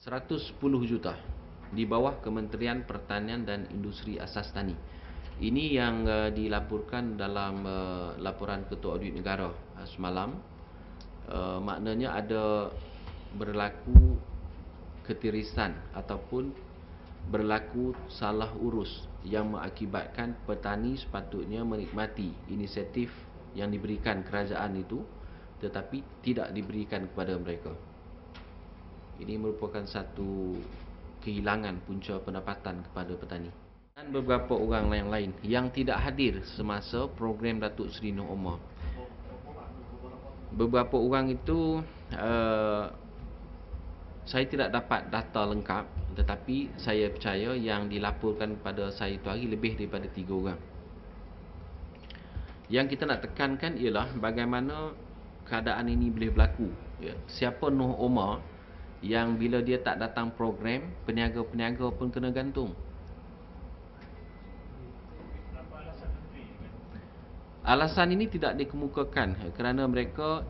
110 juta di bawah Kementerian Pertanian dan Industri Asas Tani. Ini yang dilaporkan dalam laporan Ketua Audit Negara semalam. Maknanya ada berlaku ketirisan ataupun berlaku salah urus yang mengakibatkan petani sepatutnya menikmati inisiatif yang diberikan kerajaan itu tetapi tidak diberikan kepada mereka. Ini merupakan satu kehilangan punca pendapatan kepada petani. Dan beberapa orang yang lain yang tidak hadir semasa program Datuk Seri Noh Omar. Beberapa orang itu saya tidak dapat data lengkap, tetapi saya percaya yang dilaporkan kepada saya itu hari lebih daripada 3 orang. Yang kita nak tekankan ialah bagaimana keadaan ini boleh berlaku. Siapa Noh Omar yang bila dia tak datang program, peniaga-peniaga pun kena gantung. Alasan ini tidak dikemukakan kerana mereka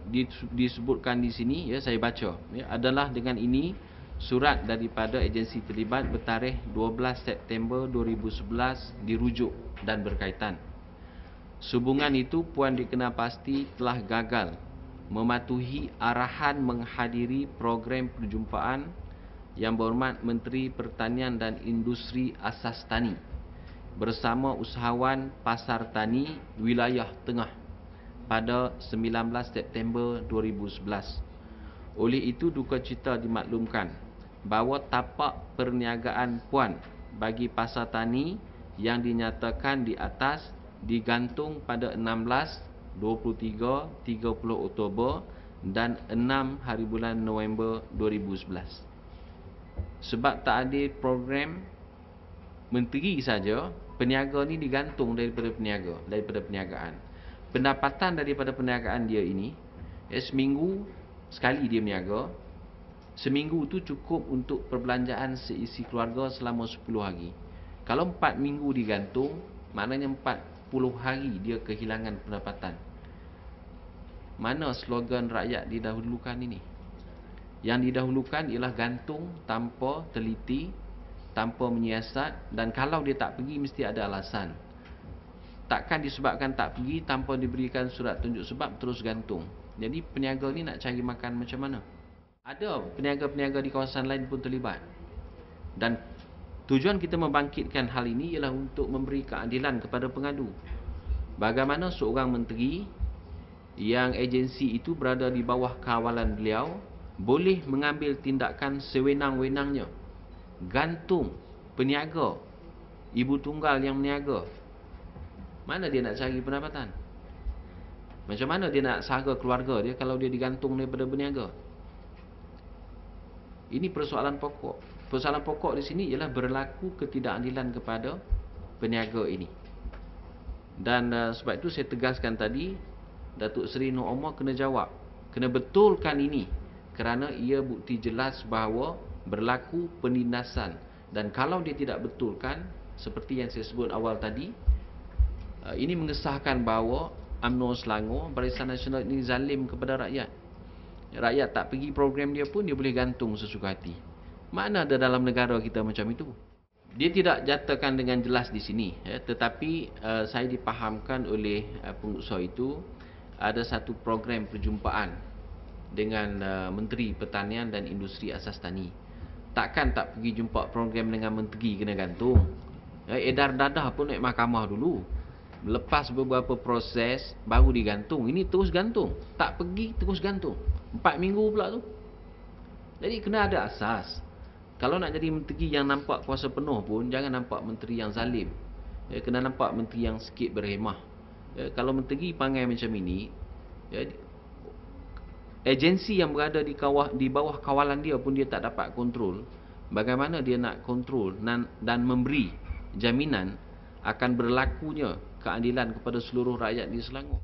disebutkan di sini, saya baca, adalah dengan ini surat daripada agensi terlibat bertarikh 12 September 2011 dirujuk dan berkaitan. Sehubungan itu Puan dikenal pasti telah gagal mematuhi arahan menghadiri program perjumpaan Yang Berhormat Menteri Pertanian dan Industri Asas Tani bersama usahawan pasar tani wilayah tengah pada 19 September 2011. Oleh itu duka cita dimaklumkan bahawa tapak perniagaan Puan bagi pasar tani yang dinyatakan di atas digantung pada 16, 23, 30 Oktober dan 6 hari bulan November 2011. Sebab tak ada program menteri saja, peniaga ni digantung daripada perniagaan. Pendapatan daripada perniagaan dia ini, seminggu sekali dia berniaga. Seminggu tu cukup untuk perbelanjaan seisi keluarga selama 10 hari. Kalau 4 minggu digantung, maknanya 40 hari dia kehilangan pendapatan. Mana slogan rakyat didahulukan ini? Yang didahulukan ialah gantung tanpa teliti, tanpa menyiasat, dan kalau dia tak pergi mesti ada alasan. Takkan disebabkan tak pergi tanpa diberikan surat tunjuk sebab terus gantung. Jadi peniaga ni nak cari makan macam mana? Ada peniaga-peniaga di kawasan lain pun terlibat. Dan tujuan kita membangkitkan hal ini ialah untuk memberi keadilan kepada pengadu. Bagaimana seorang menteri yang agensi itu berada di bawah kawalan beliau boleh mengambil tindakan sewenang-wenangnya, gantung peniaga, ibu tunggal yang meniaga. Mana dia nak cari pendapatan? Macam mana dia nak sara keluarga dia kalau dia digantung daripada berniaga? Ini persoalan pokok. Persoalan pokok di sini ialah berlaku ketidakadilan kepada peniaga ini. Dan sebab itu saya tegaskan tadi, Datuk Seri Noh Omar kena jawab, kena betulkan ini, kerana ia bukti jelas bahawa berlaku penindasan. Dan kalau dia tidak betulkan, seperti yang saya sebut awal tadi, ini mengesahkan bahawa UMNO Selangor, Barisan Nasional ini zalim kepada rakyat. Rakyat tak pergi program dia pun dia boleh gantung sesuka hati. Mana ada dalam negara kita macam itu? Dia tidak nyatakan dengan jelas di sini, tetapi saya dipahamkan oleh pengusaha itu ada satu program perjumpaan dengan Menteri Pertanian dan Industri Asas Tani. Takkan tak pergi jumpa program dengan menteri kena gantung. Edar dadah pun naik mahkamah dulu. Lepas beberapa proses baru digantung. Ini terus gantung. Tak pergi terus gantung. 4 minggu pula tu. Jadi kena ada asas. Kalau nak jadi menteri yang nampak kuasa penuh pun, jangan nampak menteri yang zalim. Kena nampak menteri yang sikit berhemah. Kalau menteri panggil macam ini, agensi yang berada di bawah kawalan dia pun dia tak dapat kontrol. Bagaimana dia nak kontrol dan memberi jaminan akan berlakunya keadilan kepada seluruh rakyat di Selangor?